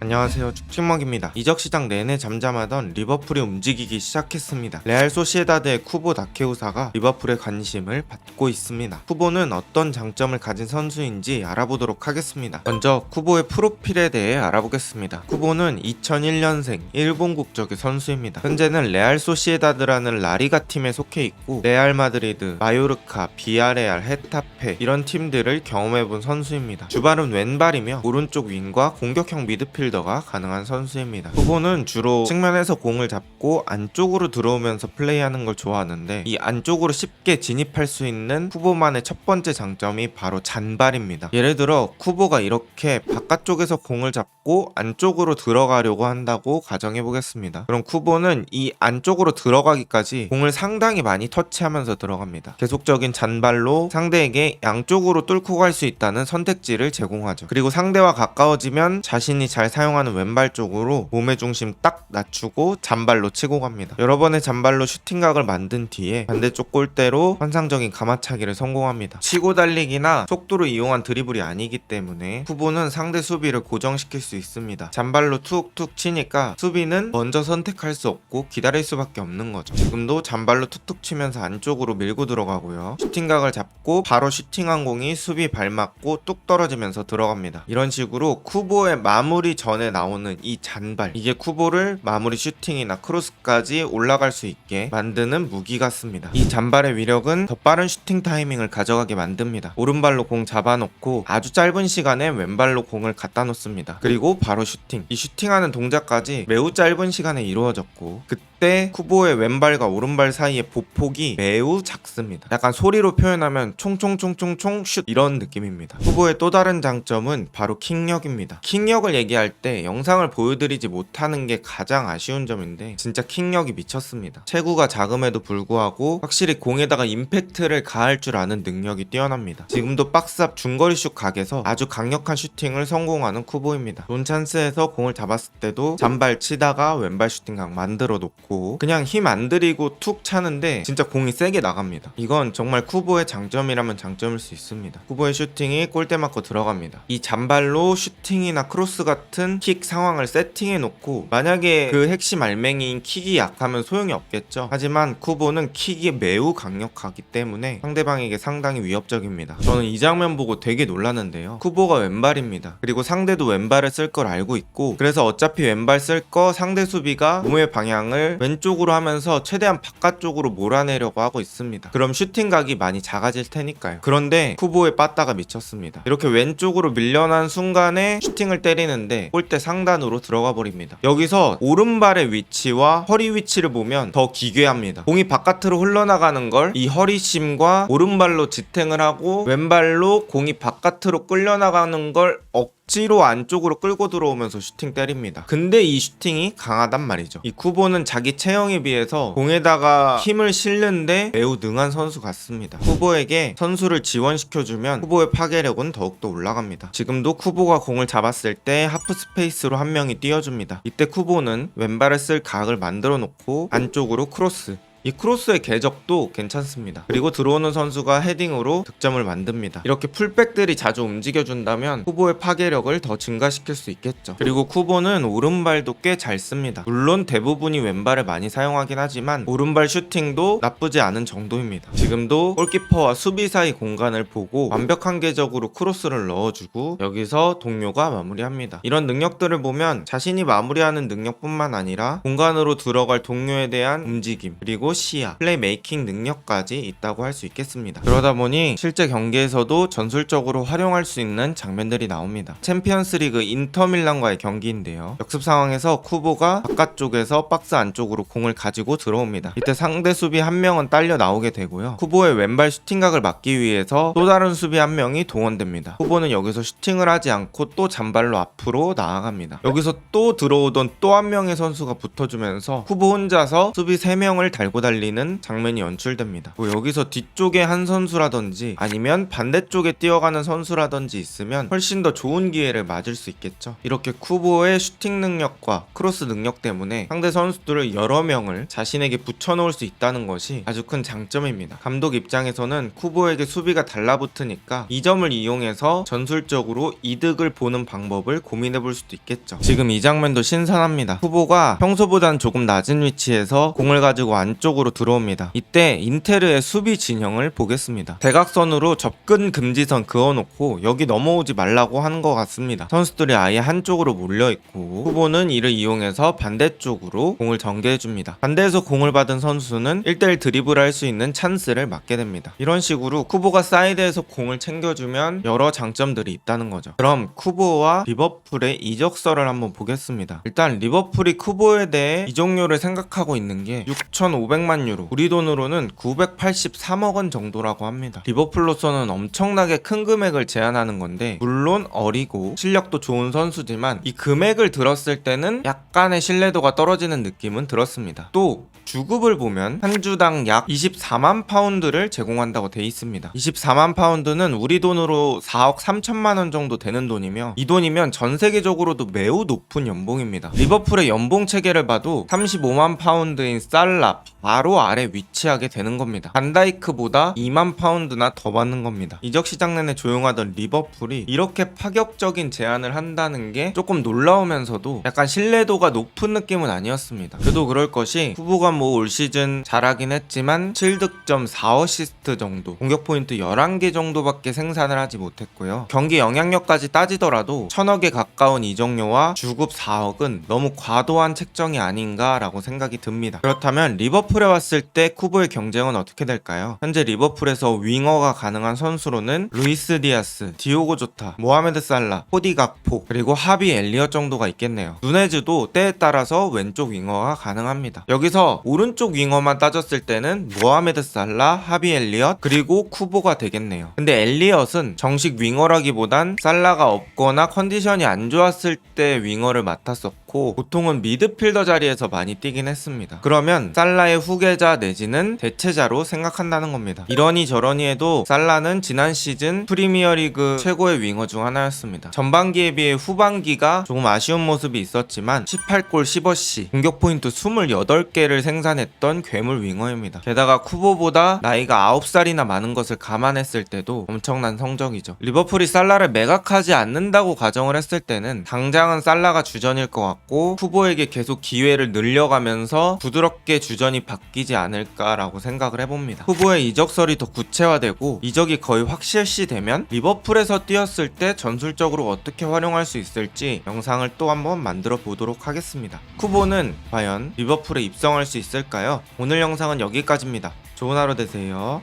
안녕하세요, 축식먹입니다. 이적 시장 내내 잠잠하던 리버풀이 움직이기 시작했습니다. 레알 소시에다드의 쿠보 다케우사가 리버풀의 관심을 받고 있습니다. 쿠보는 어떤 장점을 가진 선수인지 알아보도록 하겠습니다. 먼저 쿠보의 프로필에 대해 알아보겠습니다. 쿠보는 2001년생 일본 국적의 선수입니다. 현재는 레알 소시에다드라는 라리가 팀에 속해 있고 레알 마드리드, 마요르카, 비아레알, 헤타페 이런 팀들을 경험해본 선수입니다. 주발은 왼발이며 오른쪽 윙과 공격형 미드필더가 가능한 선수입니다. 쿠보는 주로 측면에서 공을 잡고 안쪽으로 들어오면서 플레이하는 걸 좋아하는데 이 안쪽으로 쉽게 진입할 수 있는 쿠보만의 첫 번째 장점이 바로 잔발입니다. 예를 들어 쿠보가 이렇게 바깥쪽에서 공을 잡고 안쪽으로 들어가려고 한다고 가정해 보겠습니다. 그럼 쿠보는 이 안쪽으로 들어가기까지 공을 상당히 많이 터치하면서 들어갑니다. 계속적인 잔발로 상대에게 양쪽으로 뚫고 갈 수 있다는 선택지를 제공하죠. 그리고 상대와 가까워지면 자신이 잘 사용하는 왼발 쪽으로 몸의 중심 딱 낮추고 잔발로 치고 갑니다. 여러 번의 잔발로 슈팅각을 만든 뒤에 반대쪽 골대로 환상적인 가마차기를 성공합니다. 치고 달리기나 속도를 이용한 드리블이 아니기 때문에 쿠보는 상대 수비를 고정시킬 수 있습니다. 잔발로 툭툭 치니까 수비는 먼저 선택할 수 없고 기다릴 수밖에 없는 거죠. 지금도 잔발로 툭툭 치면서 안쪽으로 밀고 들어가고요. 슈팅각을 잡고 바로 슈팅한 공이 수비 발 맞고 뚝 떨어지면서 들어갑니다. 이런 식으로 쿠보의 마무리 전에 나오는 이 잔발, 이게 쿠보를 마무리 슈팅이나 크로스까지 올라갈 수 있게 만드는 무기 같습니다. 이 잔발의 위력은 더 빠른 슈팅 타이밍을 가져가게 만듭니다. 오른발로 공 잡아놓고 아주 짧은 시간에 왼발로 공을 갖다 놓습니다. 그리고 바로 슈팅, 이 슈팅하는 동작까지 매우 짧은 시간에 이루어졌고 그때 쿠보의 왼발과 오른발 사이의 보폭이 매우 작습니다. 약간 소리로 표현하면 총총총총총 슛 이런 느낌입니다. 쿠보의 또 다른 장점은 바로 킥력입니다. 킥력을 얘기할 때 영상을 보여드리지 못하는 게 가장 아쉬운 점인데 진짜 킥력이 미쳤습니다. 체구가 작음에도 불구하고 확실히 공에다가 임팩트를 가할 줄 아는 능력이 뛰어납니다. 지금도 박스 앞 중거리 슛 각에서 아주 강력한 슈팅을 성공하는 쿠보입니다. 론 찬스에서 공을 잡았을 때도 잔발 치다가 왼발 슈팅각 만들어 놓고 그냥 힘 안 들이고 툭 차는데 진짜 공이 세게 나갑니다. 이건 정말 쿠보의 장점이라면 장점일 수 있습니다. 쿠보의 슈팅이 골대 맞고 들어갑니다. 이 잔발로 슈팅이나 크로스 같은 킥 상황을 세팅해 놓고 만약에 그 핵심 알맹이인 킥이 약하면 소용이 없겠죠. 하지만 쿠보는 킥이 매우 강력하기 때문에 상대방에게 상당히 위협적입니다. 저는 이 장면 보고 되게 놀랐는데요. 쿠보가 왼발입니다. 그리고 상대도 왼발을 쓸 걸 알고 있고 그래서 어차피 왼발 쓸 거 상대 수비가 몸의 방향을 왼쪽으로 하면서 최대한 바깥쪽으로 몰아내려고 하고 있습니다. 그럼 슈팅각이 많이 작아질 테니까요. 그런데 쿠보의 빠따가 미쳤습니다. 이렇게 왼쪽으로 밀려난 순간에 슈팅을 때리는데 골대 상단으로 들어가 버립니다. 여기서 오른발의 위치와 허리 위치를 보면 더 기괴합니다. 공이 바깥으로 흘러나가는 걸 이 허리심과 오른발로 지탱을 하고 왼발로 공이 바깥으로 끌려나가는 걸 억지로 안쪽으로 끌고 들어오면서 슈팅 때립니다. 근데 이 슈팅이 강하단 말이죠. 이 쿠보는 자기 체형에 비해서 공에다가 힘을 실는데 매우 능한 선수 같습니다. 쿠보에게 선수를 지원시켜주면 쿠보의 파괴력은 더욱더 올라갑니다. 지금도 쿠보가 공을 잡았을 때 하프 스페이스로 한 명이 뛰어줍니다. 이때 쿠보는 왼발을 쓸 각을 만들어 놓고 안쪽으로 크로스, 이 크로스의 궤적도 괜찮습니다. 그리고 들어오는 선수가 헤딩으로 득점을 만듭니다. 이렇게 풀백들이 자주 움직여준다면 쿠보의 파괴력을 더 증가시킬 수 있겠죠. 그리고 쿠보는 오른발도 꽤 잘 씁니다. 물론 대부분이 왼발을 많이 사용하긴 하지만 오른발 슈팅도 나쁘지 않은 정도입니다. 지금도 골키퍼와 수비 사이 공간을 보고 완벽한 궤적으로 크로스를 넣어주고 여기서 동료가 마무리합니다. 이런 능력들을 보면 자신이 마무리하는 능력뿐만 아니라 공간으로 들어갈 동료에 대한 움직임 그리고 시야, 플레이메이킹 능력까지 있다고 할 수 있겠습니다. 그러다 보니 실제 경기에서도 전술적으로 활용할 수 있는 장면들이 나옵니다. 챔피언스리그 인터밀란과의 경기인데요. 역습 상황에서 쿠보가 바깥쪽에서 박스 안쪽으로 공을 가지고 들어옵니다. 이때 상대 수비 한 명은 딸려 나오게 되고요. 쿠보의 왼발 슈팅각을 막기 위해서 또 다른 수비 한 명이 동원됩니다. 쿠보는 여기서 슈팅을 하지 않고 또 잔발로 앞으로 나아갑니다. 여기서 또 들어오던 또 한 명의 선수가 붙어주면서 쿠보 혼자서 수비 3명을 달고 달리는 장면이 연출됩니다. 뭐 여기서 뒤쪽에 한 선수라든지 아니면 반대쪽에 뛰어가는 선수라든지 있으면 훨씬 더 좋은 기회를 맞을 수 있겠죠. 이렇게 쿠보의 슈팅 능력과 크로스 능력 때문에 상대 선수들을 여러 명을 자신에게 붙여놓을 수 있다는 것이 아주 큰 장점입니다. 감독 입장에서는 쿠보에게 수비가 달라붙으니까 이 점을 이용해서 전술적으로 이득을 보는 방법을 고민해볼 수도 있겠죠. 지금 이 장면도 신선합니다. 쿠보가 평소보단 조금 낮은 위치에서 공을 가지고 안쪽으로 들어옵니다. 이때 인테르의 수비 진영을 보겠습니다. 대각선으로 접근 금지선 그어놓고 여기 넘어오지 말라고 하는 것 같습니다. 선수들이 아예 한쪽으로 몰려있고 쿠보는 이를 이용해서 반대쪽으로 공을 전개해줍니다. 반대에서 공을 받은 선수는 1대1 드리블 할 수 있는 찬스를 맞게 됩니다. 이런 식으로 쿠보가 사이드에서 공을 챙겨주면 여러 장점들이 있다는 거죠. 그럼 쿠보와 리버풀의 이적설을 한번 보겠습니다. 일단 리버풀이 쿠보에 대해 이적료를 생각하고 있는 게 6,500만 유로, 우리 돈으로는 983억 원 정도라고 합니다. 리버풀로서는 엄청나게 큰 금액을 제안하는 건데 물론 어리고 실력도 좋은 선수지만 이 금액을 들었을 때는 약간의 신뢰도가 떨어지는 느낌은 들었습니다. 또 주급을 보면 한 주당 약 24만 파운드를 제공한다고 돼 있습니다. 24만 파운드는 우리 돈으로 4억 3천만 원 정도 되는 돈이며 이 돈이면 전 세계적으로도 매우 높은 연봉입니다. 리버풀의 연봉 체계를 봐도 35만 파운드인 살라 바로 아래 위치하게 되는 겁니다. 반다이크보다 2만 파운드나 더 받는 겁니다. 이적 시장 내내 조용하던 리버풀이 이렇게 파격적인 제안을 한다는 게 조금 놀라우면서도 약간 신뢰도가 높은 느낌은 아니었습니다. 그래도 그럴 것이 후보가 뭐 올 시즌 잘하긴 했지만 7득점 4어시스트 정도, 공격 포인트 11개 정도밖에 생산을 하지 못했고요. 경기 영향력까지 따지더라도 1,000억에 가까운 이적료와 주급 4억은 너무 과도한 책정이 아닌가라고 생각이 듭니다. 그렇다면 리버풀에 왔을 때 쿠보의 경쟁은 어떻게 될까요? 현재 리버풀에서 윙어가 가능한 선수로는 루이스 디아스, 디오고 조타, 모하메드 살라, 코디 각포, 그리고 하비 엘리엇 정도가 있겠네요. 누네즈도 때에 따라서 왼쪽 윙어가 가능합니다. 여기서 오른쪽 윙어만 따졌을 때는 모하메드 살라, 하비 엘리엇, 그리고 쿠보가 되겠네요. 근데 엘리엇은 정식 윙어라기보단 살라가 없거나 컨디션이 안 좋았을 때 윙어를 맡았었고 보통은 미드필더 자리에서 많이 뛰긴 했습니다. 그러면 살라의 후계자 내지는 대체자로 생각한다는 겁니다. 이러니 저러니 해도 살라는 지난 시즌 프리미어리그 최고의 윙어 중 하나였습니다. 전반기에 비해 후반기가 조금 아쉬운 모습이 있었지만 18골 10어시, 공격 포인트 28개를 생산했던 괴물 윙어입니다. 게다가 쿠보보다 나이가 9살이나 많은 것을 감안했을 때도 엄청난 성적이죠. 리버풀이 살라를 매각하지 않는다고 가정을 했을 때는 당장은 살라가 주전일 것 같고 쿠보에게 계속 기회를 늘려가면서 부드럽게 주전이 바뀌지 않을까라고 생각을 해봅니다. 쿠보의 이적설이 더 구체화되고 이적이 거의 확실시되면 리버풀에서 뛰었을 때 전술적으로 어떻게 활용할 수 있을지 영상을 또 한번 만들어 보도록 하겠습니다. 쿠보는 과연 리버풀에 입성할 수 있을까요? 오늘 영상은 여기까지입니다. 좋은 하루 되세요.